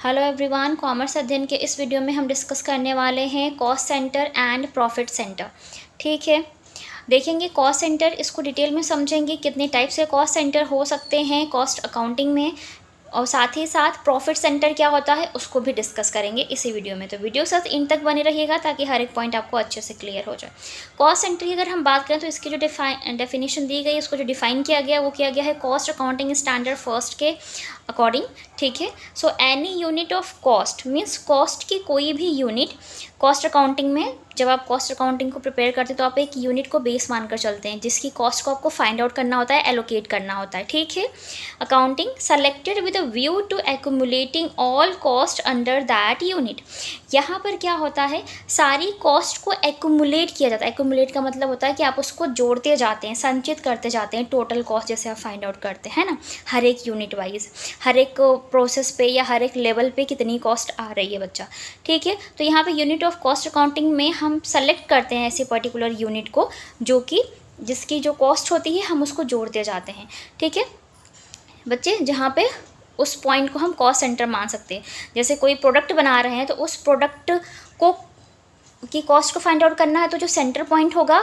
Hello everyone, commerce अध्ययन के इस वीडियो में हम डिस्कस करने वाले हैं cost centre and profit centre. ठीक है, देखेंगे कॉस्ट सेंटर, इसको डिटेल में समझेंगे कितने टाइप से कॉस्ट सेंटर हो सकते हैं कॉस्ट अकाउंटिंग में, और साथ ही साथ प्रॉफिट सेंटर क्या होता है उसको भी डिस्कस करेंगे इसी वीडियो में। तो वीडियो साथ इन तक बने रहिएगा ताकि हर एक पॉइंट आपको अच्छे से क्लियर हो जाए। कॉस्ट सेंटर की अगर हम बात करें तो इसकी जो डेफिनेशन दी गई, इसको जो डिफाइन किया गया वो किया गया है कॉस्ट अकाउंटिंग स्टैंडर्ड फर्स्ट के अकॉर्डिंग। ठीक है, so any unit of cost means cost की कोई भी यूनिट कॉस्ट अकाउंटिंग में, जब आप कॉस्ट अकाउंटिंग को प्रिपेयर करते हैं तो आप एक यूनिट को बेस मानकर चलते हैं जिसकी कॉस्ट को आपको फाइंड आउट करना होता है, एलोकेट करना होता है। ठीक है, accounting selected with a view to accumulating all cost under that unit. यहाँ पर क्या होता है, सारी कॉस्ट को एक्यूमुलेट किया जाता है। एक्यूमुलेट का मतलब होता है कि आप उसको जोड़ते जाते हैं, संचित करते जाते हैं, टोटल कॉस्ट जैसे आप फाइंड आउट करते हैं ना, हर एक यूनिट वाइज, हर एक प्रोसेस पे या हर एक लेवल पे कितनी कॉस्ट आ रही है बच्चा। ठीक है, तो यहाँ पे यूनिट ऑफ कॉस्ट अकाउंटिंग में हम सेलेक्ट करते हैं ऐसे पर्टिकुलर यूनिट को जो कि जिसकी जो कॉस्ट होती है हम उसको जोड़ते जाते हैं। ठीक है बच्चे, जहाँ पे उस पॉइंट को हम कॉस्ट सेंटर मान सकते हैं। जैसे कोई प्रोडक्ट बना रहे हैं तो उस प्रोडक्ट को की कॉस्ट को फाइंड आउट करना है तो जो सेंटर पॉइंट होगा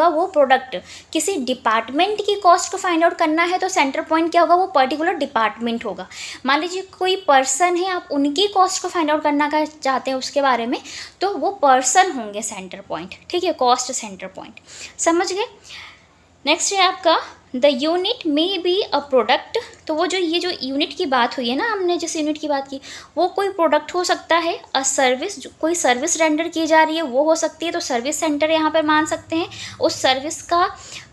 वो प्रोडक्ट। किसी डिपार्टमेंट की कॉस्ट को फाइंड आउट करना है तो सेंटर पॉइंट क्या होगा, वो पर्टिकुलर डिपार्टमेंट होगा। मान लीजिए कोई पर्सन है, आप उनकी कॉस्ट को फाइंड आउट करना चाहते हैं उसके बारे में, तो वो पर्सन होंगे सेंटर पॉइंट। ठीक है, कॉस्ट सेंटर पॉइंट, समझ गए। नेक्स्ट है आपका the unit may be a product. तो वो जो ये जो यूनिट की बात हुई है ना, हमने जिस यूनिट की बात की वो कोई प्रोडक्ट हो सकता है। अ सर्विस, जो कोई सर्विस रेंडर की जा रही है वो हो सकती है, तो सर्विस सेंटर यहाँ पर मान सकते हैं। उस सर्विस का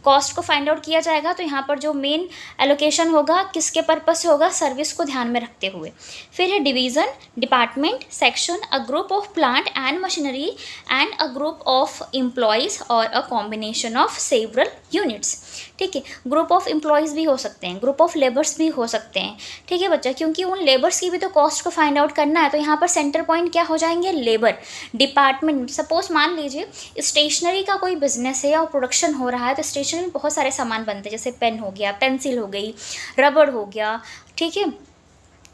कॉस्ट को फाइंड आउट किया जाएगा तो यहाँ पर जो मेन एलोकेशन होगा किसके पर्पस से होगा, सर्विस को ध्यान में रखते हुए। फिर है division, department, section, a group of plant and machinery and a group of employees or a combination of several units. ठीक है, ग्रुप ऑफ एम्प्लॉयज़ भी हो सकते हैं, ग्रुप ऑफ लेबर्स भी हो सकते हैं। ठीक है बच्चा, क्योंकि उन लेबर्स की भी तो कॉस्ट को फाइंड आउट करना है, तो यहाँ पर सेंटर पॉइंट क्या हो जाएंगे, लेबर। डिपार्टमेंट, सपोज मान लीजिए स्टेशनरी का कोई बिजनेस है और प्रोडक्शन हो रहा है, तो स्टेशनरी में बहुत सारे सामान बनते हैं, जैसे पेन हो गया, पेंसिल हो गई, रबड़ हो गया, ठीक है,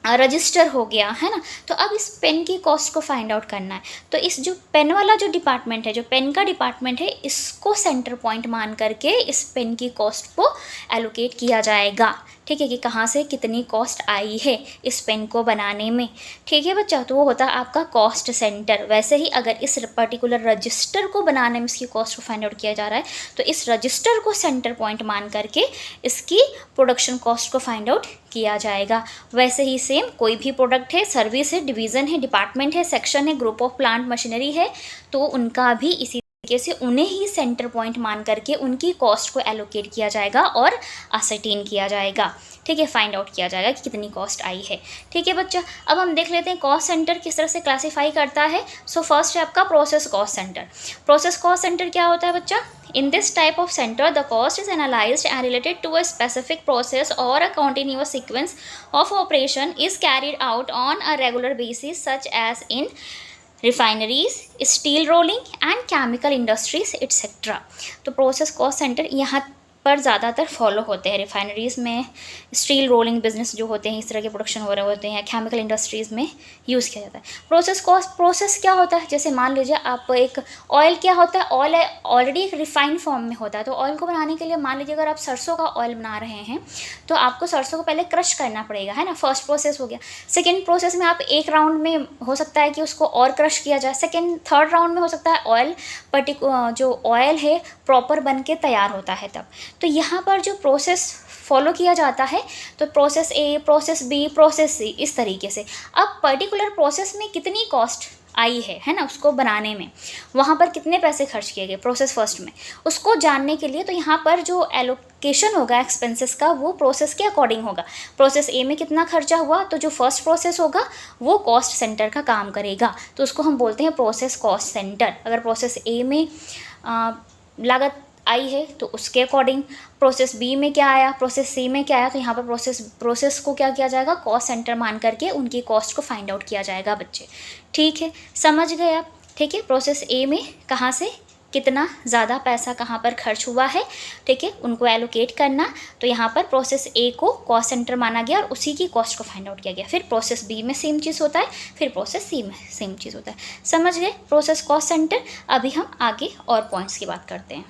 रजिस्टर हो गया, है ना। तो अब इस पेन की कॉस्ट को फाइंड आउट करना है, तो इस जो पेन वाला जो डिपार्टमेंट है, जो पेन का डिपार्टमेंट है, इसको सेंटर पॉइंट मान करके इस पेन की कॉस्ट को एलोकेट किया जाएगा। ठीक है, कि कहाँ से कितनी कॉस्ट आई है इस पेन को बनाने में। ठीक है बच्चा, तो वो होता है आपका कॉस्ट सेंटर। वैसे ही अगर इस पर्टिकुलर रजिस्टर को बनाने में इसकी कॉस्ट को फाइंड आउट किया जा रहा है तो इस रजिस्टर को सेंटर पॉइंट मान करके इसकी प्रोडक्शन कॉस्ट को फाइंड आउट किया जाएगा। वैसे ही सेम कोई भी प्रोडक्ट है, सर्विस है, डिवीज़न है, डिपार्टमेंट है, सेक्शन है, ग्रुप ऑफ प्लांट मशीनरी है, तो उनका भी इसी तरीके से उन्हें ही सेंटर पॉइंट मान करके उनकी कॉस्ट को एलोकेट किया जाएगा और असरटेन किया जाएगा। ठीक है, फाइंड आउट किया जाएगा कि कितनी कॉस्ट आई है। ठीक है बच्चा, अब हम देख लेते हैं कॉस्ट सेंटर किस तरह से क्लासीफाई करता है। सो फर्स्ट है आपका process cost centre. Process cost centre क्या होता है बच्चा, in this type of center the cost is analyzed and related to a specific process or a continuous sequence of operation is carried out on a regular basis such as in refineries, steel rolling and chemical industries etc. तो process cost centre यहाँ पर ज़्यादातर follow होते हैं। Refineries में, steel rolling business जो होते हैं, इस तरह के प्रोडक्शन हो रहे होते हैं, केमिकल इंडस्ट्रीज़ में यूज़ किया जाता है। प्रोसेस कॉस्ट, प्रोसेस क्या होता है, जैसे मान लीजिए आप एक ऑयल, क्या होता है, ऑयल ऑलरेडी एक रिफाइंड फॉर्म में होता है, तो ऑयल को बनाने के लिए मान लीजिए अगर आप सरसों का ऑयल बना रहे हैं तो आपको सरसों को पहले क्रश करना पड़ेगा, है ना, फर्स्ट प्रोसेस हो गया। सेकेंड प्रोसेस में आप एक राउंड में हो सकता है कि उसको और क्रश किया जाए, सेकेंड थर्ड राउंड में हो सकता है ऑयल जो ऑयल है प्रॉपर बन के तैयार होता है तब। तो यहाँ पर जो प्रोसेस फॉलो किया जाता है तो process A, process B, process C, इस तरीके से। अब पर्टिकुलर प्रोसेस में कितनी कॉस्ट आई है ना, उसको बनाने में वहाँ पर कितने पैसे खर्च किए गए प्रोसेस फर्स्ट में, उसको जानने के लिए तो यहाँ पर जो एलोकेशन होगा एक्सपेंसेस का वो प्रोसेस के अकॉर्डिंग होगा। प्रोसेस ए में कितना खर्चा हुआ तो जो फर्स्ट प्रोसेस होगा वो कॉस्ट सेंटर का काम करेगा, तो उसको हम बोलते हैं प्रोसेस कॉस्ट सेंटर। अगर प्रोसेस ए में लागत आई है तो उसके अकॉर्डिंग, प्रोसेस बी में क्या आया, प्रोसेस सी में क्या आया, तो यहाँ पर प्रोसेस को क्या किया जाएगा, कॉस्ट सेंटर मान करके उनकी कॉस्ट को फाइंड आउट किया जाएगा बच्चे। ठीक है, समझ गए आप। ठीक है, प्रोसेस ए में कहाँ से कितना ज़्यादा पैसा कहाँ पर खर्च हुआ है, ठीक है, उनको एलोकेट करना। तो यहाँ पर प्रोसेस ए को कॉस्ट सेंटर माना गया और उसी की कॉस्ट को फाइंड आउट किया गया। फिर प्रोसेस बी में सेम चीज़ होता है, फिर प्रोसेस सी में सेम चीज़ होता है। समझ गए प्रोसेस कॉस्ट सेंटर। अभी हम आगे और पॉइंट्स की बात करते हैं।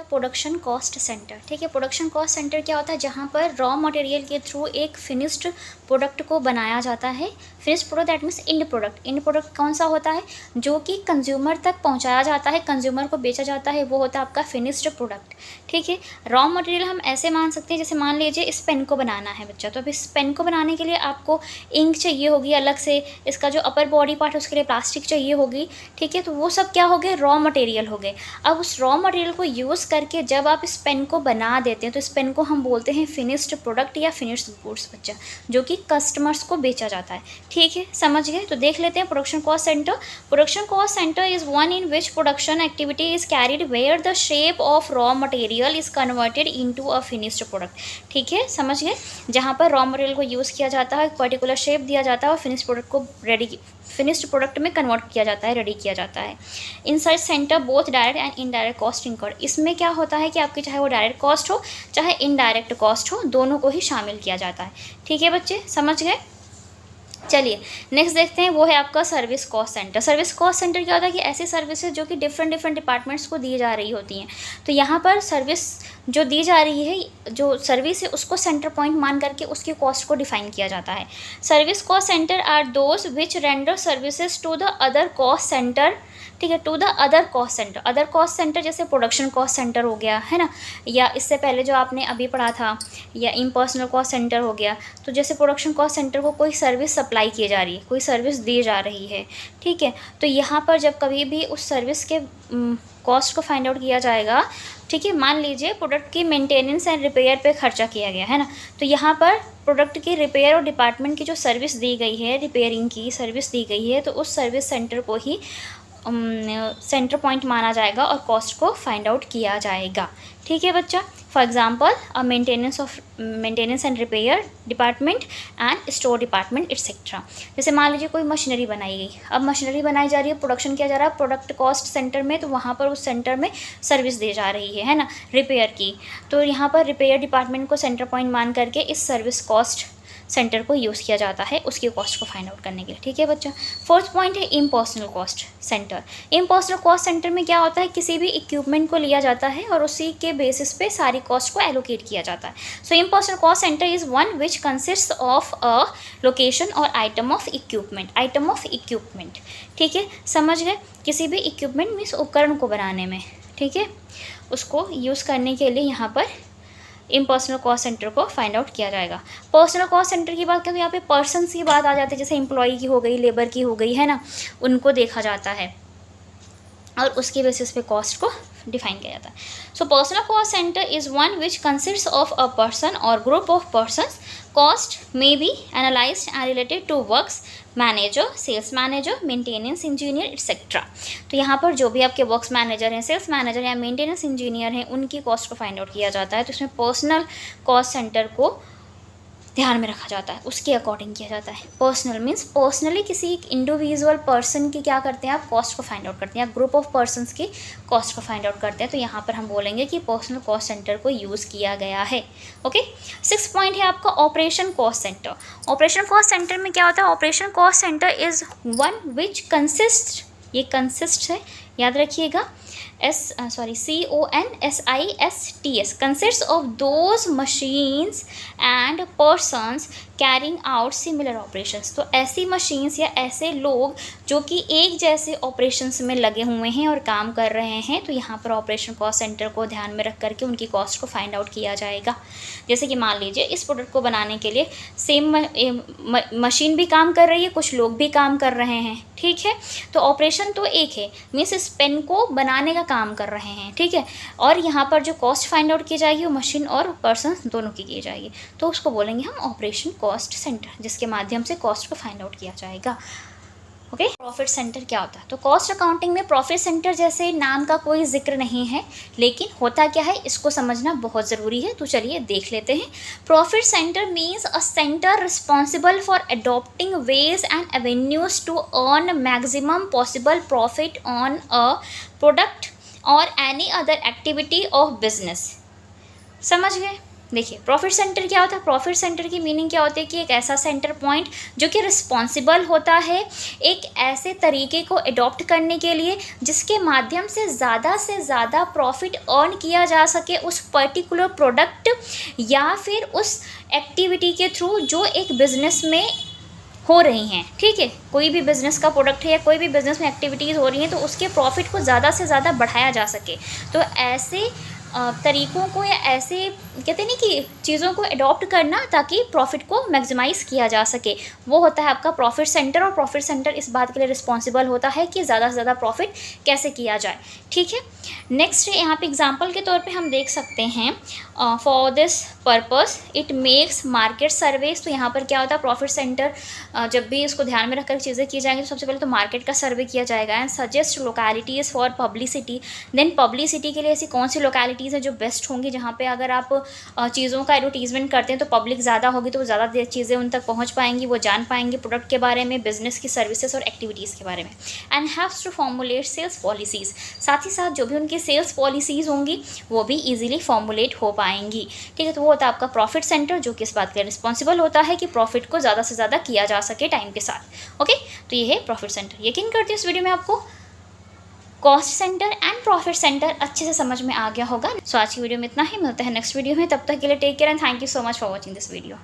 प्रोडक्शन कॉस्ट सेंटर, ठीक है। प्रोडक्शन कॉस्ट सेंटर क्या होता है, जहाँ पर रॉ मटेरियल के थ्रू एक फिनिश्ड प्रोडक्ट को बनाया जाता है। Finished product that means end product. End product कौन सा होता है, जो कि कंज्यूमर तक पहुँचाया जाता है, कंज्यूमर को बेचा जाता है, वो होता है आपका फिनिश्ड प्रोडक्ट, ठीक है। रॉ मटेरियल हम ऐसे मान सकते हैं, जैसे मान लीजिए इस पेन को बनाना है बच्चा, तो अब इस पेन को बनाने के लिए आपको इंक चाहिए होगी अलग से, इसका जो अपर बॉडी पार्ट है उसके लिए प्लास्टिक चाहिए होगी, ठीक है। तो वो सब क्या हो गए, रॉ मटेरियल हो गए। अब उस रॉ मटेरियल को यूज़ करके जब आप इस पेन को बना देते हैं तो इस पेन को हम बोलते हैं फिनिश्ड प्रोडक्ट या फिनिश्ड गुड्स बच्चा, जो कि कस्टमर्स को बेचा जाता है, ठीक है। समझ गए। तो देख लेते हैं production cost centre. Production cost centre is one in which production activity is carried where the shape of raw material is converted into a finished product, ठीक है। समझ गए। जहाँ पर रॉ मटेरियल को यूज़ किया जाता है, एक पर्टिकुलर शेप दिया जाता है और फिनिश्ड प्रोडक्ट को फिनिश्ड प्रोडक्ट में कन्वर्ट किया जाता है, रेडी किया जाता है। In such centre both direct and indirect cost incurred. इसमें क्या होता है कि आपकी चाहे वो डायरेक्ट कॉस्ट हो चाहे इनडायरेक्ट कॉस्ट हो, दोनों को ही शामिल किया जाता है, ठीक है बच्चे। समझ गए। चलिए नेक्स्ट देखते हैं, वो है आपका service cost centre. Service cost centre क्या होता है कि ऐसी सर्विसेज जो कि डिफरेंट डिपार्टमेंट्स को दी जा रही होती हैं। तो यहाँ पर सर्विस जो दी जा रही है, जो सर्विस है उसको सेंटर पॉइंट मान करके उसकी कॉस्ट को डिफाइन किया जाता है। Service cost centre are those which render services to the other cost centre, ठीक है, to the other cost centre. Other cost centre जैसे प्रोडक्शन कॉस्ट सेंटर हो गया, है ना, या इससे पहले जो आपने अभी पढ़ा था, या इम्पर्सनल कॉस्ट सेंटर हो गया। तो जैसे प्रोडक्शन कॉस्ट सेंटर को कोई सर्विस सप्लाई की जा रही है, कोई सर्विस दी जा रही है, ठीक है। तो यहाँ पर जब कभी भी उस सर्विस के कॉस्ट को फाइंड आउट किया जाएगा, ठीक है, मान लीजिए प्रोडक्ट की मेंटेनेंस एंड रिपेयर पे खर्चा किया गया है ना, तो यहाँ पर प्रोडक्ट की रिपेयर और डिपार्टमेंट की जो सर्विस दी गई है, रिपेयरिंग की सर्विस दी गई है, तो उस सर्विस सेंटर को ही सेंटर पॉइंट माना जाएगा और कॉस्ट को फाइंड आउट किया जाएगा, ठीक है बच्चा। For example maintenance and repair department and store department etcetera. जैसे मान लीजिए कोई मशीनरी बनाई गई, अब मशीनरी बनाई जा रही है, प्रोडक्शन किया जा रहा है प्रोडक्ट कॉस्ट सेंटर में, तो वहाँ पर उस सेंटर में सर्विस दी जा रही है ना, रिपेयर की। तो यहाँ पर रिपेयर डिपार्टमेंट को सेंटर पॉइंट मान करके इस सर्विस कॉस्ट सेंटर को यूज़ किया जाता है उसकी कॉस्ट को फाइंड आउट करने के लिए, ठीक है बच्चा। फोर्थ पॉइंट है impersonal cost centre. Impersonal cost centre में क्या होता है, किसी भी इक्विपमेंट को लिया जाता है और उसी के बेसिस पे सारी कॉस्ट को एलोकेट किया जाता है। So impersonal cost centre is one which consist of a location or item of equipment, ठीक है। समझ गए। किसी भी इक्विपमेंट मीन्स उपकरण को बनाने में, ठीक है, उसको यूज़ करने के लिए यहाँ पर इम्पर्सनल कॉस्ट सेंटर को फाइंड आउट किया जाएगा। पर्सनल कॉस्ट सेंटर की बात करें तो यहाँ पे पर्सन्स की बात आ जाती है, जैसे एम्प्लॉई की हो गई, लेबर की हो गई, है ना, उनको देखा जाता है और उसके बेसिस पे कॉस्ट को डिफाइन किया जाता है। So personal cost centre is one which consist of a person or group of persons. Cost may be analysed and related to works manager, sales manager, maintenance engineer etcetera. तो यहाँ पर जो भी आपके वर्क्स मैनेजर हैं, sales manager या maintenance engineer हैं, उनकी कॉस्ट को फाइंड आउट किया जाता है। तो इसमें पर्सनल कॉस्ट सेंटर को ध्यान में रखा जाता है, उसके अकॉर्डिंग किया जाता है। पर्सनल मीन्स पर्सनली किसी एक इंडिविजुअल पर्सन की क्या करते हैं आप, कॉस्ट को फाइंड आउट करते हैं, या ग्रुप ऑफ पर्सन्स की कॉस्ट को फाइंड आउट करते हैं। तो यहाँ पर हम बोलेंगे कि पर्सनल कॉस्ट सेंटर को यूज़ किया गया है, ओके। 6 पॉइंट है आपका operation cost centre. Operation cost centre में क्या होता है, operation cost centre is one which consist, ये कंसिस्ट है, याद रखिएगा, CONSISTS, consists of those machines and persons carrying out similar operations। तो ऐसी मशीन्स या ऐसे लोग जो कि एक जैसे ऑपरेशंस में लगे हुए हैं और काम कर रहे हैं, तो यहाँ पर ऑपरेशन कॉस्ट सेंटर को ध्यान में रख करके उनकी कॉस्ट को फाइंड आउट किया जाएगा। जैसे कि मान लीजिए इस प्रोडक्ट को बनाने के लिए सेम मशीन भी काम कर रही है, कुछ लोग भी काम कर रहे हैं, ठीक है। तो ऑपरेशन तो एक है, मीन्स इस पेन को बनाने का काम कर रहे हैं, ठीक है, और यहाँ पर जो कॉस्ट फाइंड आउट की जाएगी वो मशीन और पर्सन दोनों की जाएगी, तो उसको बोलेंगे हम ऑपरेशन कॉस्ट सेंटर, जिसके माध्यम से कॉस्ट को फाइंड आउट किया जाएगा, ओके। प्रॉफिट सेंटर क्या होता है, तो कॉस्ट अकाउंटिंग में प्रॉफिट सेंटर जैसे नाम का कोई जिक्र नहीं है, लेकिन होता क्या है इसको समझना बहुत ज़रूरी है। तो चलिए देख लेते हैं। Profit centre means a centre responsible for adopting ways and avenues to earn maximum possible profit on a product or any other activity of business. समझ गए? देखिए प्रॉफिट सेंटर क्या होता है? प्रॉफिट सेंटर की मीनिंग क्या होती है कि एक ऐसा सेंटर पॉइंट जो कि रिस्पॉन्सिबल होता है एक ऐसे तरीके को अडॉप्ट करने के लिए जिसके माध्यम से ज़्यादा प्रॉफिट अर्न किया जा सके उस पर्टिकुलर प्रोडक्ट या फिर उस एक्टिविटी के थ्रू जो एक बिजनेस में हो रही हैं। ठीक है, कोई भी बिज़नेस का प्रोडक्ट है या कोई भी बिज़नेस में एक्टिविटीज़ हो रही हैं तो उसके प्रॉफिट को ज़्यादा से ज़्यादा बढ़ाया जा सके। तो ऐसे तरीक़ों को या ऐसे कहते हैं ना कि चीज़ों को अडॉप्ट करना ताकि प्रॉफिट को मैक्सिमाइज़ किया जा सके, वो होता है आपका प्रॉफिट सेंटर। और प्रॉफिट सेंटर इस बात के लिए रिस्पॉन्सिबल होता है कि ज़्यादा से ज़्यादा प्रॉफिट कैसे किया जाए। ठीक है, नेक्स्ट यहाँ पे एग्जांपल के तौर पे हम देख सकते हैं for this purpose it makes market surveys. तो यहाँ पर क्या होता है प्रॉफिट सेंटर जब भी इसको ध्यान में रखकर चीज़ें की जाएंगी तो सबसे पहले तो मार्केट का सर्वे किया जाएगा and suggest localities for publicity. Then publicity के लिए ऐसी कौन सी लोकेलिटीज़ हैं जो बेस्ट होंगी जहाँ पे अगर आप चीज़ों का एडवर्टीजमेंट करते हैं तो पब्लिक ज़्यादा होगी तो वो ज़्यादा चीज़ें उन तक पहुँच पाएंगी, वो जान पाएंगे प्रोडक्ट के बारे में, बिजनेस की सर्विसेज और एक्टिविटीज़ के बारे में। And haves to formulate sales policies. साथ ही साथ जो भी उनकी सेल्स पॉलिसीज़ होंगी वो भी ईजिली फॉर्मुलेट हो पाएंगी। ठीक है, तो वो होता है आपका प्रॉफिट सेंटर जो कि इस बात के लिए रिस्पॉन्सिबल होता है कि प्रॉफिट को ज़्यादा से ज़्यादा किया जा सके टाइम के साथ। ओके, तो ये है प्रॉफिट सेंटर। यकीन करती हूँ इस वीडियो में आपको cost centre and profit centre अच्छे से समझ में आ गया होगा। सो आज की वीडियो में इतना ही, मिलते हैं नेक्स्ट वीडियो में। तब तक के लिए take care and thank you so much for watching this video.